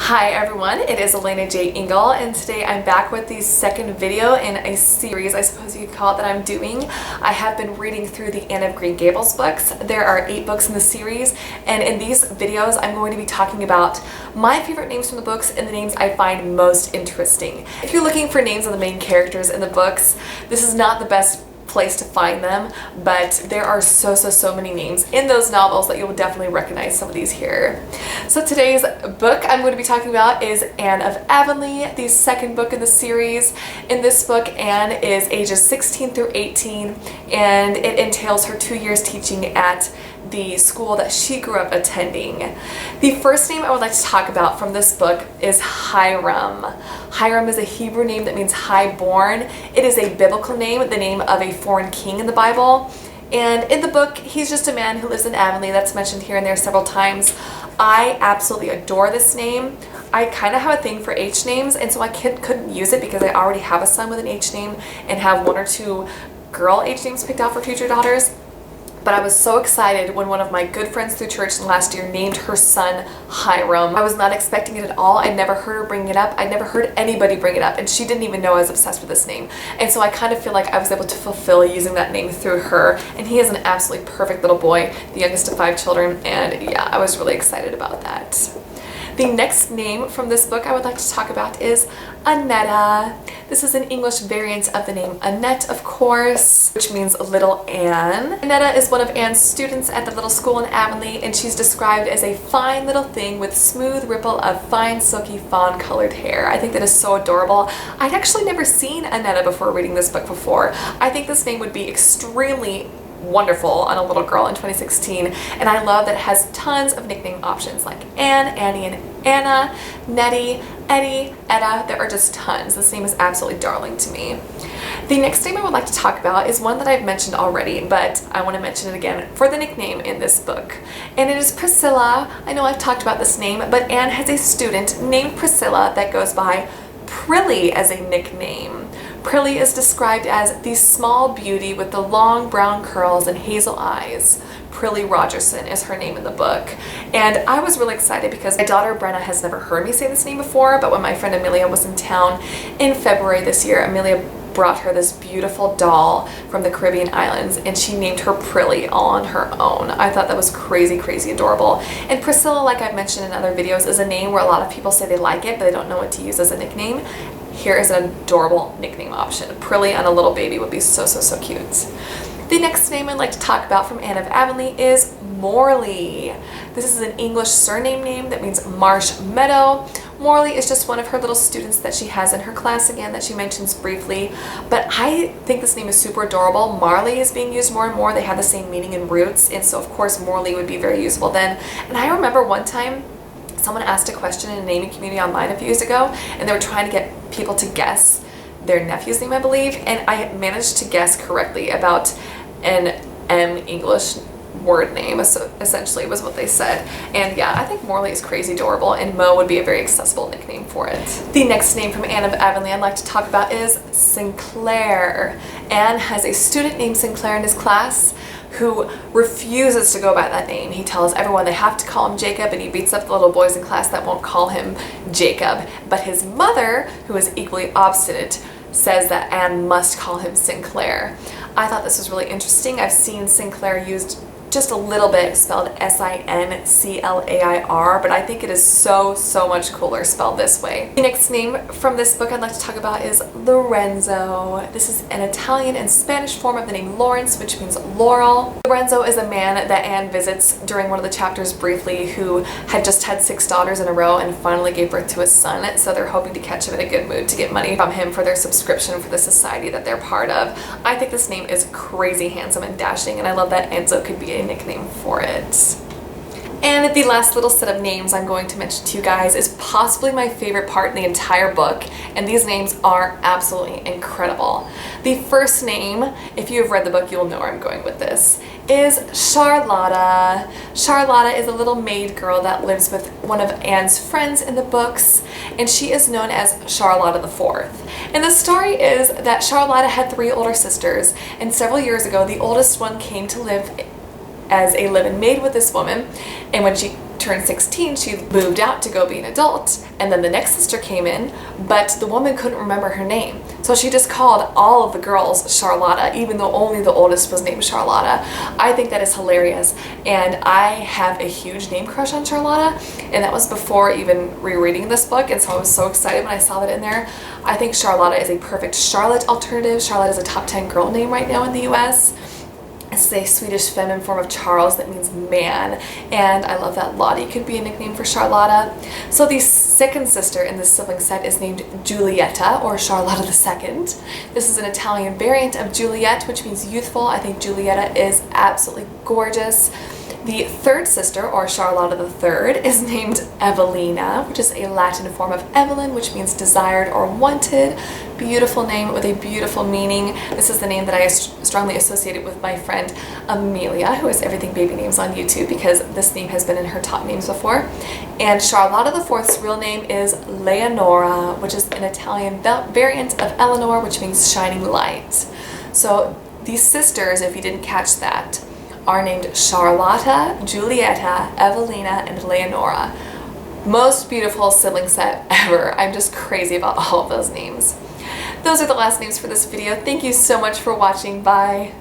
Hi everyone, it is alenajingle, and today I'm back with the second video in a series, I suppose you could call it, that I'm doing. I have been reading through the Anne of Green Gables books. There are 8 books in the series, and in these videos I'm going to be talking about my favorite names from the books and the names I find most interesting. If you're looking for names of the main characters in the books, this is not the best place to find them, but there are so many names in those novels that you will definitely recognize some of these here. So today's book I'm going to be talking about is Anne of Avonlea, the second book in the series. In this book, Anne is ages 16 through 18, and it entails her 2 years teaching at the school that she grew up attending. The first name I would like to talk about from this book is Hiram. Hiram is a Hebrew name that means high-born. It is a biblical name, the name of a foreign king in the Bible. And in the book, he's just a man who lives in Avonlea. That's mentioned here and there several times. I absolutely adore this name. I kind of have a thing for H names, and so I couldn't use it because I already have a son with an H name and have 1 or 2 girl H names picked out for future daughters. But I was so excited when one of my good friends through church last year named her son Hiram. I was not expecting it at all. I'd never heard her bring it up. I'd never heard anybody bring it up, and she didn't even know I was obsessed with this name. And so I kind of feel like I was able to fulfill using that name through her, and he is an absolutely perfect little boy, the youngest of 5 children, and yeah, I was really excited about that. The next name from this book I would like to talk about is Annetta. This is an English variant of the name Annette, of course, which means little Anne. Annetta is one of Anne's students at the little school in Avonlea, and she's described as a fine little thing with smooth ripple of fine, silky, fawn-colored hair. I think that is so adorable. I'd actually never seen Annetta before reading this book before. I think this name would be extremely wonderful on a little girl in 2016, and I love that it has tons of nickname options like Anne, Annie, and Anna, Nettie, Eddie, Etta. There are just tons. This name is absolutely darling to me. The next name I would like to talk about is one that I've mentioned already, but I want to mention it again for the nickname in this book, and it is Priscilla. I know I've talked about this name, but Anne has a student named Priscilla that goes by Prillie as a nickname. Prillie is described as the small beauty with the long brown curls and hazel eyes. Prillie Rogerson is her name in the book. And I was really excited because my daughter Brenna has never heard me say this name before, but when my friend Amelia was in town in February this year, Amelia brought her this beautiful doll from the Caribbean islands, and she named her Prillie all on her own. I thought that was crazy adorable. And Priscilla, like I've mentioned in other videos, is a name where a lot of people say they like it, but they don't know what to use as a nickname. Here is an adorable nickname option. Prillie on a little baby would be so cute. The next name I'd like to talk about from Anne of Avonlea is Morley. This is an English surname name that means marsh meadow. Morley is just one of her little students that she has in her class again that she mentions briefly, but I think this name is super adorable. Marley is being used more and more. They have the same meaning and roots, and so of course Morley would be very useful then. And I remember one time someone asked a question in a naming community online a few years ago, and they were trying to get people to guess their nephew's name, I believe, and I managed to guess correctly about an M English word name, essentially was what they said. And yeah, I think Morley is crazy adorable, and Mo would be a very accessible nickname for it. The next name from Anne of Avonlea I'd like to talk about is Sinclair. Anne has a student named Sinclair in his class who refuses to go by that name. He tells everyone they have to call him Jacob, and he beats up the little boys in class that won't call him Jacob. But his mother, who is equally obstinate, says that Anne must call him Sinclair. I thought this was really interesting. I've seen Sinclair used just a little bit spelled Sinclair, but I think it is so much cooler spelled this way. The next name from this book I'd like to talk about is Lorenzo. This is an Italian and Spanish form of the name Lawrence, which means laurel. Lorenzo is a man that Anne visits during one of the chapters briefly, who had just had 6 daughters in a row and finally gave birth to a son, so they're hoping to catch him in a good mood to get money from him for their subscription for the society that they're part of. I think this name is crazy handsome and dashing, and I love that Enzo could be a nickname for it. And the last little set of names I'm going to mention to you guys is possibly my favorite part in the entire book, and these names are absolutely incredible. The first name, if you have read the book, you'll know where I'm going with this, is Charlotta. Charlotta is a little maid girl that lives with one of Anne's friends in the books, and she is known as Charlotta the Fourth. And the story is that Charlotta had 3 older sisters, and several years ago the oldest one came to live as a live-in maid with this woman, and when she turned 16, she moved out to go be an adult, and then the next sister came in, but the woman couldn't remember her name. So she just called all of the girls Charlotta, even though only the oldest was named Charlotta. I think that is hilarious, and I have a huge name crush on Charlotta, and that was before even rereading this book, and so I was so excited when I saw that in there. I think Charlotta is a perfect Charlotte alternative. Charlotte is a top 10 girl name right now in the US. It's a Swedish feminine form of Charles that means man, and I love that Lottie could be a nickname for Charlotta. So the second sister in this sibling set is named Julieta, or Charlotta II. This is an Italian variant of Juliet, which means youthful. I think Julieta is absolutely gorgeous. The third sister, or Charlotta III, is named Evelina, which is a Latin form of Evelyn, which means desired or wanted. Beautiful name with a beautiful meaning. This is the name that I strongly associated with my friend Amelia, who is Everything Baby Names on YouTube, because this name has been in her top names before. And Charlotta IV's real name is Leonora, which is an Italian variant of Eleanor, which means shining light. So these sisters, if you didn't catch that, are named Charlotta, Julieta, Evelina, and Leonora. Most beautiful sibling set ever. I'm just crazy about all of those names. Those are the last names for this video. Thank you so much for watching. Bye.